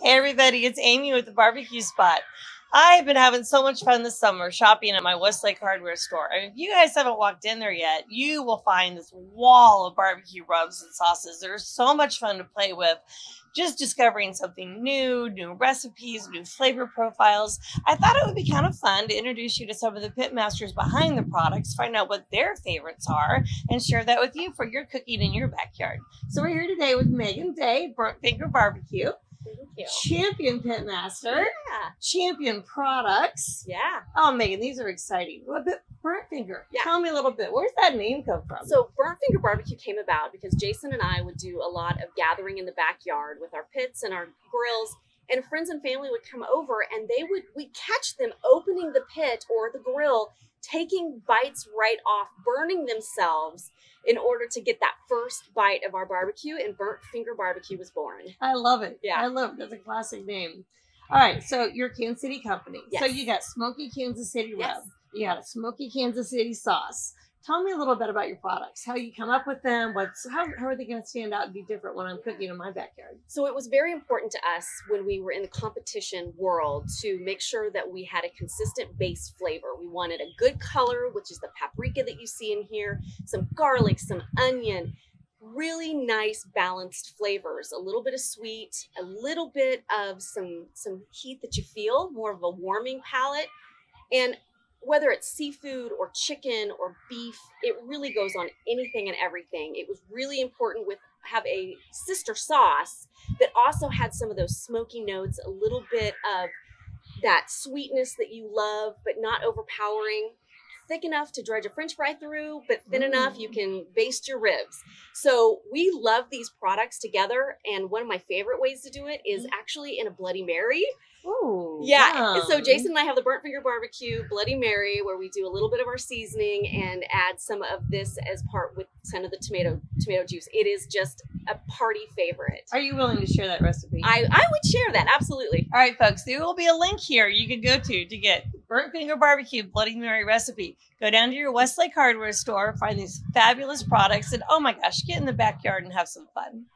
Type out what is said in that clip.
Hey everybody, it's Amy with the barbecue spot. I've been having so much fun this summer shopping at my Westlake hardware store. I mean, if you guys haven't walked in there yet, you will find this wall of barbecue rubs and sauces. They're so much fun to play with. Just discovering something new, new recipes, new flavor profiles. I thought it would be kind of fun to introduce you to some of the pit masters behind the products, find out what their favorites are, and share that with you for your cooking in your backyard. So we're here today with Megan Day, Burnt Finger Barbecue. Thank you. Champion Pitmaster. Yeah. Champion Products. Yeah. Oh, Megan, these are exciting. What about Burnt Finger? Yeah. Tell me a little bit. Where's that name come from? So Burnt Finger Barbecue came about because Jason and I would do a lot of gathering in the backyard with our pits and our grills, and friends and family would come over and we'd catch them opening the pit or the grill, taking bites right off, burning themselves in order to get that first bite of our barbecue, and Burnt Finger Barbecue was born. I love it. Yeah. I love it. That's a classic name. All right. So you're a Kansas City company. Yes. So you got Smokey Kansas City rub. Yes. You got a Smokey Kansas City sauce. Tell me a little bit about your products, how you come up with them, how are they going to stand out and be different when I'm cooking in my backyard? So it was very important to us when we were in the competition world to make sure that we had a consistent base flavor. We wanted a good color, which is the paprika that you see in here, some garlic, some onion, really nice balanced flavors, a little bit of sweet, a little bit of some heat that you feel, more of a warming palate. And whether it's seafood or chicken or beef, it really goes on anything and everything. It was really important have a sister sauce that also had some of those smoky notes, a little bit of that sweetness that you love, but not overpowering. Thick enough to dredge a French fry through, but thin enough you can baste your ribs. So we love these products together, and one of my favorite ways to do it is actually in a Bloody Mary. Ooh, yeah. yum. So Jason and I have the Burnt Finger Barbecue Bloody Mary, where we do a little bit of our seasoning and add some of this as part with some of the tomato juice. It is just a party favorite. Are you willing to share that recipe? I would share that, absolutely. All right, folks, there will be a link here you can go to get Burnt Finger Barbecue Bloody Mary recipe. Go down to your Westlake hardware store, find these fabulous products, and oh my gosh, get in the backyard and have some fun.